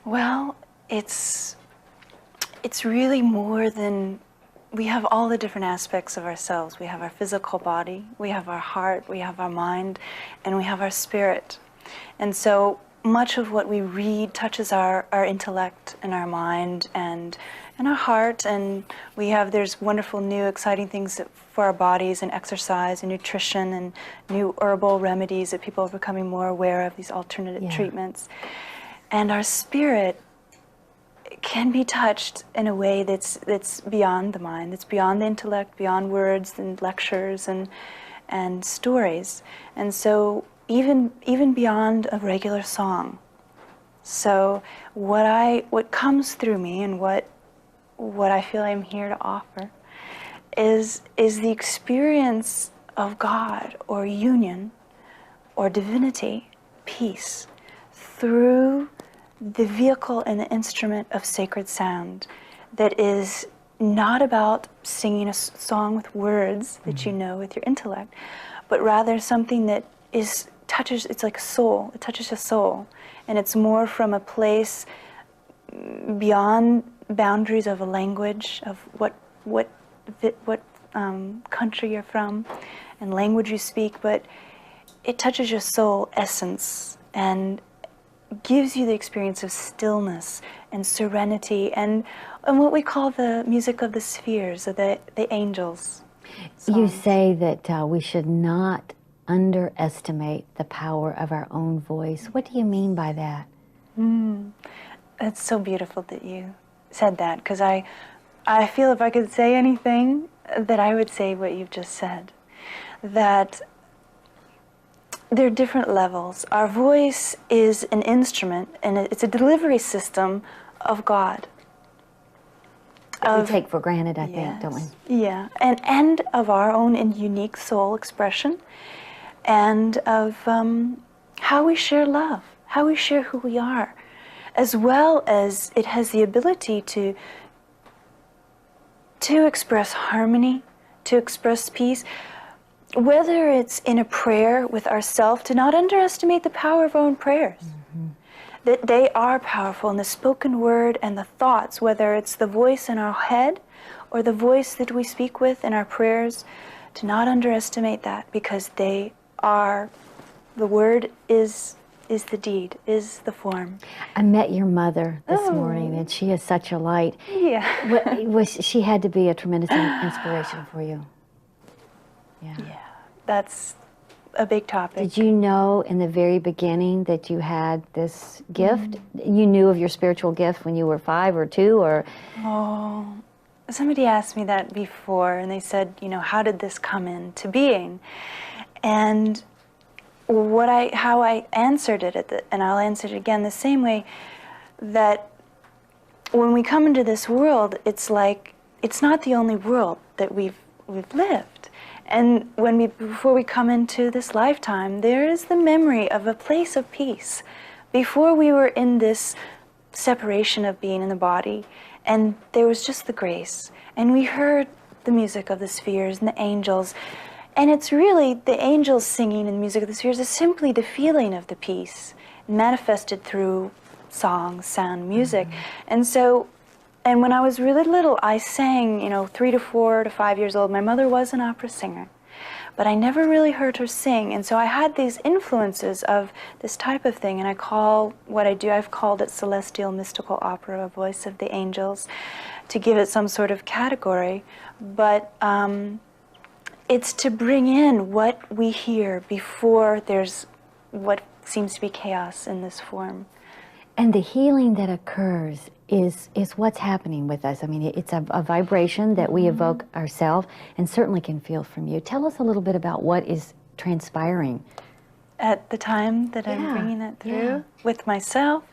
Well, it's really more than, we have all the different aspects of ourselves. We have our physical body, we have our heart, we have our mind, and we have our spirit. And so much of what we read touches our intellect and our mind and our heart, and there's wonderful new exciting things for our bodies, and exercise and nutrition and new herbal remedies that people are becoming more aware of, these alternative treatments. And our spirit can be touched in a way that's beyond the mind, that's beyond the intellect, beyond words and lectures and stories. And so even beyond a regular song. So what comes through me, and what I feel I'm here to offer is the experience of God or union or divinity, peace, through the vehicle and the instrument of sacred sound, that is not about singing a song with words that you know with your intellect, but rather something that touches, it's like a soul, it touches a soul, and it's more from a place beyond boundaries of a language, of what country you're from and language you speak, but it touches your soul essence and gives you the experience of stillness and serenity and what we call the music of the spheres, or the angels. You say that we should not underestimate the power of our own voice. What do you mean by that? It's so beautiful that you said that, because I feel if I could say anything, that I would say what you've just said, that there are different levels. Our voice is an instrument, and it's a delivery system of God. We take for granted, I think, don't we? Yeah, and of our own unique soul expression, and of how we share love, how we share who we are, as well as it has the ability to express harmony, to express peace. Whether it's in a prayer with ourselves, to not underestimate the power of our own prayers. That they are powerful, in the spoken word and the thoughts, whether it's the voice in our head or the voice that we speak with in our prayers, to not underestimate that, because they are, the word is the deed, is the form. I met your mother this morning, and she is such a light. Yeah. She had to be a tremendous inspiration for you. Yeah, that's a big topic. Did you know in the very beginning that you had this gift? You knew of your spiritual gift when you were 5 or 2, or? Oh, somebody asked me that before, and they said, how did this come into being? And how I answered it, and I'll answer it again the same way, that when we come into this world, it's like, it's not the only world that we've lived. And before we come into this lifetime, there is the memory of a place of peace before we were in this separation of being in the body. And there was just the grace. And we heard the music of the spheres and the angels. And it's really the angels singing in the music of the spheres is simply the feeling of the peace manifested through song, sound, music. And when I was really little, I sang, 3 to 4 to 5 years old. My mother was an opera singer, but I never really heard her sing. And so I had these influences of this type of thing, and I've called it celestial mystical opera, a voice of the angels, to give it some sort of category. But it's to bring in what we hear before there's what seems to be chaos in this form. And the healing that occurs is what's happening with us. I mean, it's a vibration that we evoke ourselves, and certainly can feel from you. Tell us a little bit about what is transpiring. At the time that I'm bringing it through with myself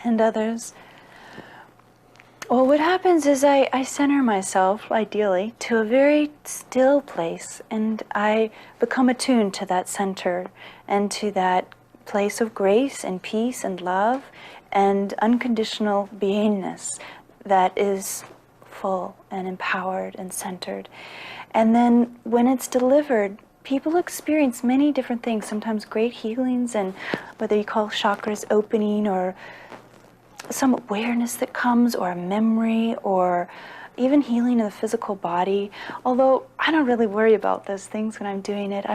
and others. Well, what happens is I center myself, ideally, to a very still place, and I become attuned to that center and to that place of grace and peace and love and unconditional beingness that is full and empowered and centered. And then when it's delivered, people experience many different things, sometimes great healings, and whether you call chakras opening or some awareness that comes, or a memory, or even healing of the physical body. Although I don't really worry about those things when I'm doing it.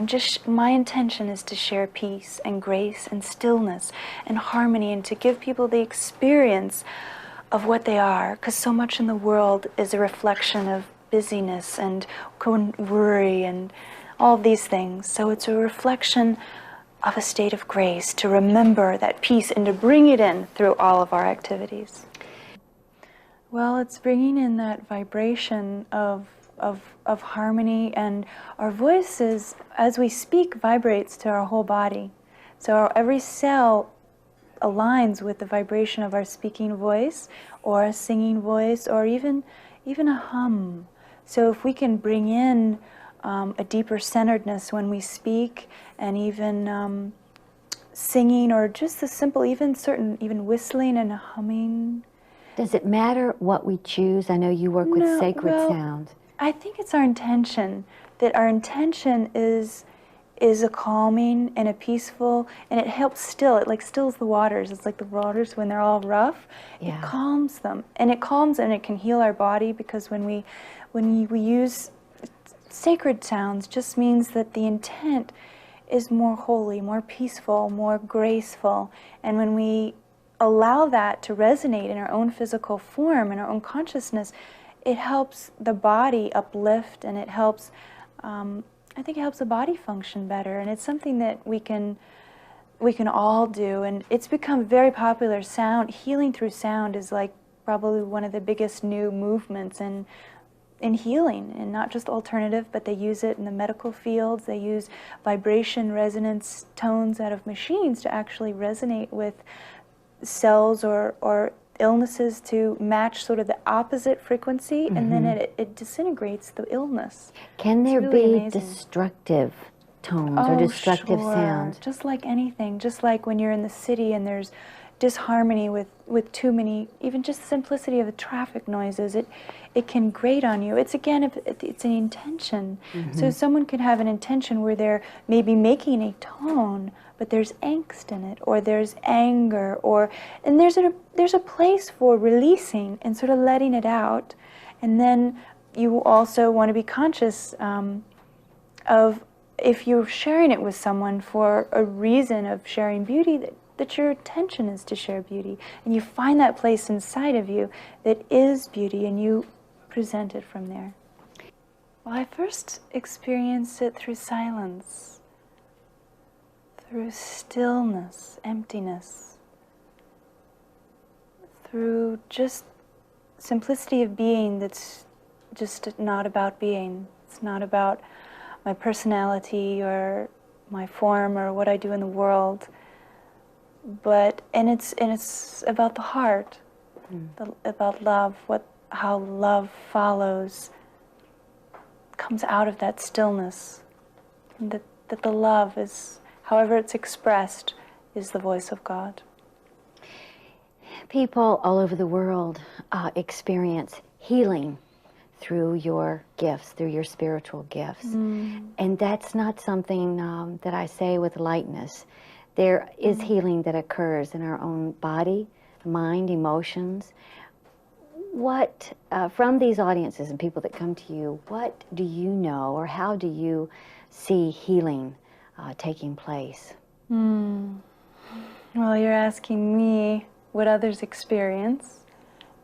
My intention is to share peace and grace and stillness and harmony, and to give people the experience of what they are, because so much in the world is a reflection of busyness and worry and all these things. So it's a reflection of a state of grace, to remember that peace and to bring it in through all of our activities. Well, it's bringing in that vibration of harmony, and our voices, as we speak, vibrates to our whole body. So every cell aligns with the vibration of our speaking voice, or a singing voice, or even a hum. So if we can bring in a deeper centeredness when we speak, and even singing, or just the simple, even whistling and humming. Does it matter what we choose? I know you work with sacred sounds. I think it's our intention, that our intention is a calming and a peaceful, and it helps still. It like stills the waters. It's like the waters when they're all rough. Yeah. It calms them, and it can heal our body, because when we use sacred sounds, just means that the intent is more holy, more peaceful, more graceful. And when we allow that to resonate in our own physical form, in our own consciousness, it helps the body uplift, and it helps, I think it helps the body function better. And it's something that we can all do. And it's become very popular. Healing through sound is like probably one of the biggest new movements in healing, and not just alternative, but they use it in the medical fields. They use vibration resonance tones out of machines to actually resonate with cells or illnesses, to match sort of the opposite frequency, and then it disintegrates the illness. Can there be destructive tones or destructive sounds? Just like anything, just like when you're in the city and there's disharmony with too many, even just the simplicity of the traffic noises, it can grate on you. It's an intention. So someone could have an intention where they're maybe making a tone, but there's angst in it, or there's anger, and there's a place for releasing and sort of letting it out. And then you also want to be conscious of, if you're sharing it with someone for a reason of sharing beauty, that your intention is to share beauty, and you find that place inside of you that is beauty, and you present it from there. Well, I first experienced it through silence, through stillness, emptiness, through just simplicity of being that's just not about being. It's not about my personality or my form or what I do in the world. But it's about the heart, about love, how love follows, comes out of that stillness, and that the love is, however it's expressed, is the voice of God. People all over the world experience healing through your gifts, through your spiritual gifts, and that's not something that I say with lightness. There is healing that occurs in our own body, mind, emotions. What, from these audiences and people that come to you, what do you know, or how do you see healing taking place? Well, you're asking me what others experience,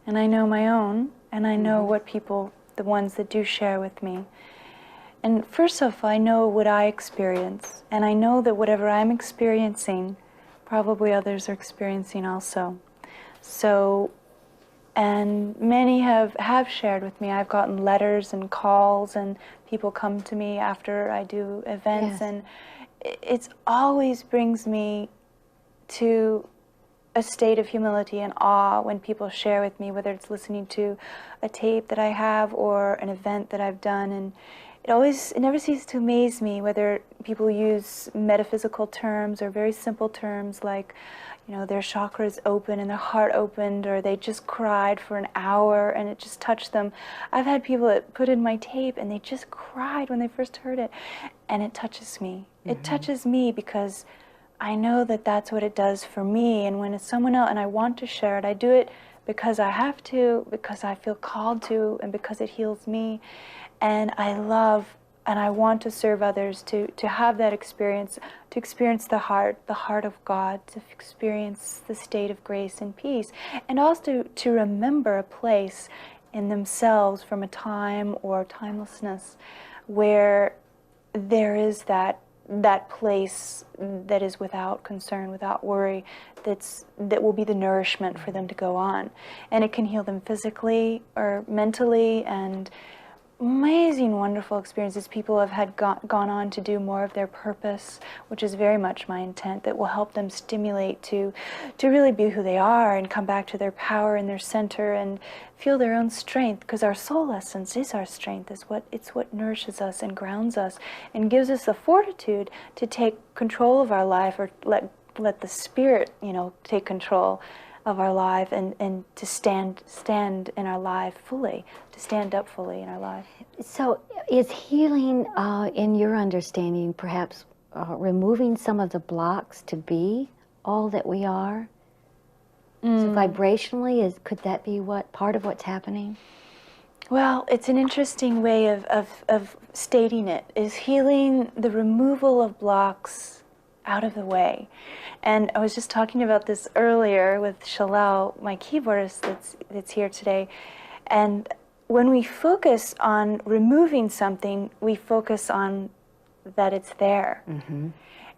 and I know my own, and I know what people, the ones that do share with me. And first off, I know what I experience, and I know that whatever I'm experiencing, probably others are experiencing also. So, and many have shared with me. I've gotten letters and calls, and people come to me after I do events, and it always brings me to a state of humility and awe when people share with me, whether it's listening to a tape that I have or an event that I've done. And it never ceases to amaze me, whether people use metaphysical terms or very simple terms like, their chakras open and their heart opened, or they just cried for an hour and it just touched them. I've had people that put in my tape and they just cried when they first heard it, and it touches me. It touches me because I know that that's what it does for me. And when it's someone else and I want to share it, I do it because I have to, because I feel called to, and because it heals me. And I love and I want to serve others to have that experience, to experience the heart of God, to experience the state of grace and peace, and also to remember a place in themselves from a time or timelessness where there is that place that is without concern, without worry, that will be the nourishment for them to go on. And it can heal them physically or mentally, and amazing, wonderful experiences. People have had gone on to do more of their purpose, which is very much my intent, that will help them stimulate to really be who they are and come back to their power and their center and feel their own strength, because our soul essence is our strength. It's what nourishes us and grounds us and gives us the fortitude to take control of our life, or let the spirit, take control of our life, and to stand in our life fully, to stand up fully in our life. So is healing, in your understanding, perhaps removing some of the blocks to be all that we are? So vibrationally, could that be part of what's happening? Well, it's an interesting way of stating it, is healing the removal of blocks out of the way. And I was just talking about this earlier with Shalal, my keyboardist that's here today. And when we focus on removing something, we focus on that it's there. Mm-hmm.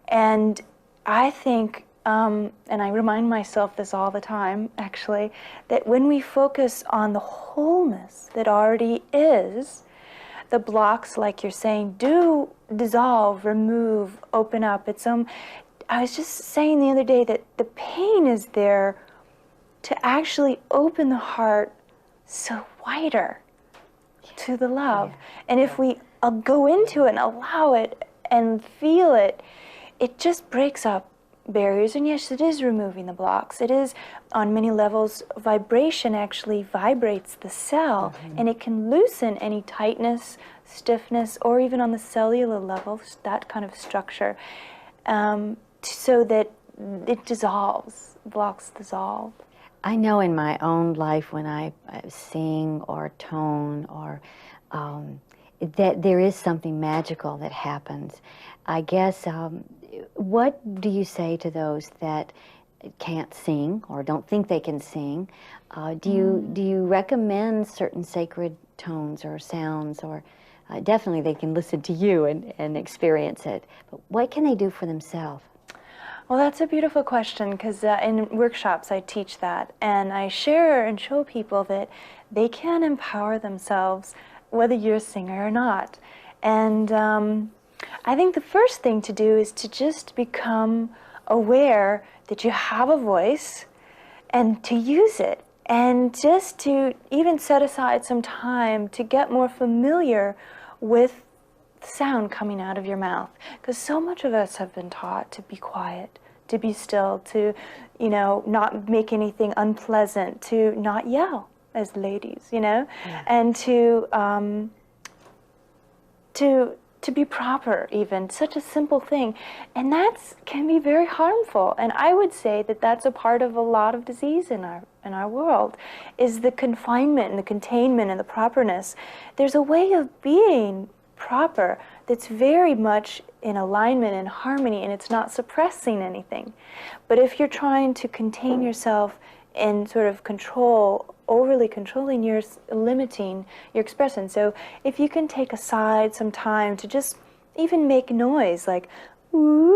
And I think, and I remind myself this all the time, actually, that when we focus on the wholeness that already is, the blocks, like you're saying, do dissolve, remove, open up. I was just saying the other day that the pain is there to actually open the heart so wider to the love. Yeah. And if we go into it and allow it and feel it, it just breaks up barriers. And yes, it is removing the blocks. It is, on many levels, vibration actually vibrates the cell, and it can loosen any tightness, stiffness, or even on the cellular level, that kind of structure, so that it dissolves, blocks dissolve. I know in my own life when I sing or tone or that there is something magical that happens. I guess, what do you say to those that can't sing or don't think they can sing? Do you recommend certain sacred tones or sounds, or definitely they can listen to you and experience it, but what can they do for themselves? Well, that's a beautiful question, because in workshops I teach that, and I share and show people that they can empower themselves whether you're a singer or not. And I think the first thing to do is to just become aware that you have a voice and to use it, and just to even set aside some time to get more familiar with sound coming out of your mouth, because so much of us have been taught to be quiet, to be still, to not make anything unpleasant, to not yell as ladies, and to be proper, even such a simple thing, and that can be very harmful. And I would say that that's a part of a lot of disease in our world, is the confinement and the containment and the properness. There's a way of being proper that's very much in alignment and harmony, and it's not suppressing anything. But if you're trying to contain yourself and sort of overly controlling, you're limiting your expression. So if you can take aside some time to just even make noise, like woo,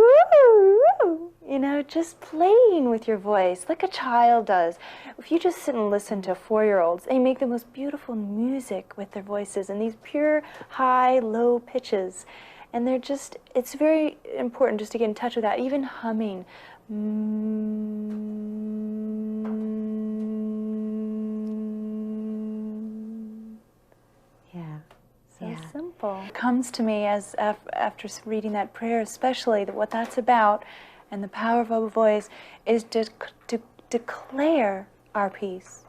just playing with your voice like a child does. If you just sit and listen to 4-year-olds, they make the most beautiful music with their voices, and these pure high, low pitches. And it's very important just to get in touch with that, even humming. So simple. It comes to me as after reading that prayer, especially, that what that's about, and the power of our voice, is to declare our peace,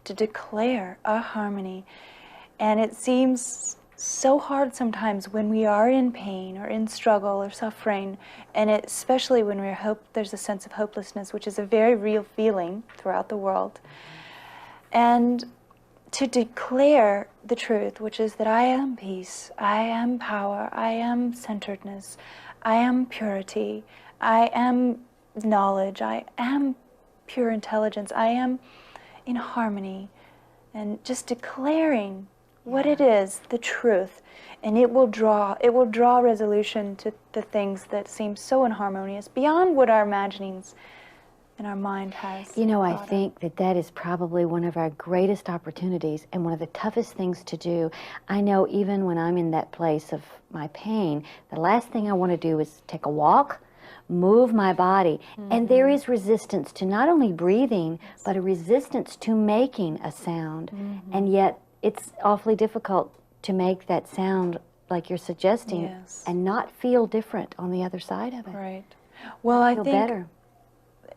to declare our harmony. And it seems so hard sometimes when we are in pain or in struggle or suffering, and especially when there's a sense of hopelessness, which is a very real feeling throughout the world. And to declare the truth, which is that I am peace, I am power, I am centeredness, I am purity, I am knowledge, I am pure intelligence, I am in harmony, and just declaring what it is, the truth, and it will draw resolution to the things that seem so inharmonious beyond what our imaginings and our mind has. You know, I thought of. think that that is probably one of our greatest opportunities and one of the toughest things to do. I know even when I'm in that place of my pain, the last thing I want to do is take a walk, move my body. And there is resistance to not only breathing, but a resistance to making a sound. And yet it's awfully difficult to make that sound like you're suggesting and not feel different on the other side of it. Right. Well, I Feel think better.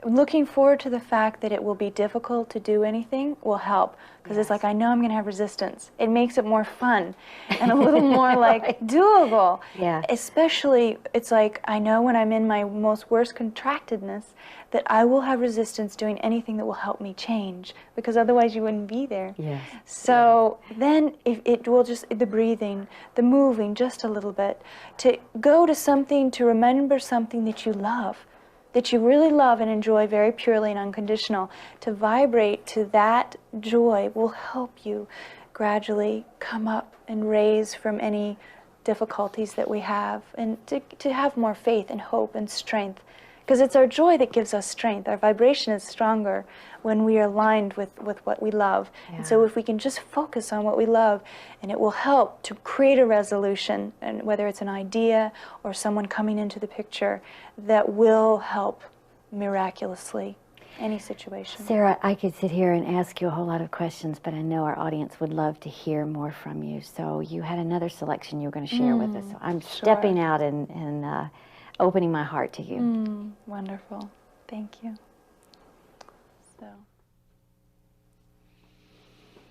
looking forward to the fact that it will be difficult to do anything will help, because it's like, I know I'm going to have resistance. It makes it more fun and a little more like doable. Yeah. Especially, it's like, I know when I'm in my most worst contractedness that I will have resistance doing anything that will help me change, because otherwise you wouldn't be there. Yes. So then if it will just, the breathing, the moving just a little bit, to go to something, to remember something that you love, that you really love and enjoy very purely and unconditional, to vibrate to that joy will help you gradually come up and raise from any difficulties that we have, and to have more faith and hope and strength. Because it's our joy that gives us strength. Our vibration is stronger when we are aligned with what we love. And so if we can just focus on what we love, and it will help to create a resolution, and whether it's an idea or someone coming into the picture, that will help miraculously any situation. Sarah, I could sit here and ask you a whole lot of questions, but I know our audience would love to hear more from you. So you had another selection you were going to share with us. So I'm stepping out and opening my heart to you. Wonderful. Thank you. So.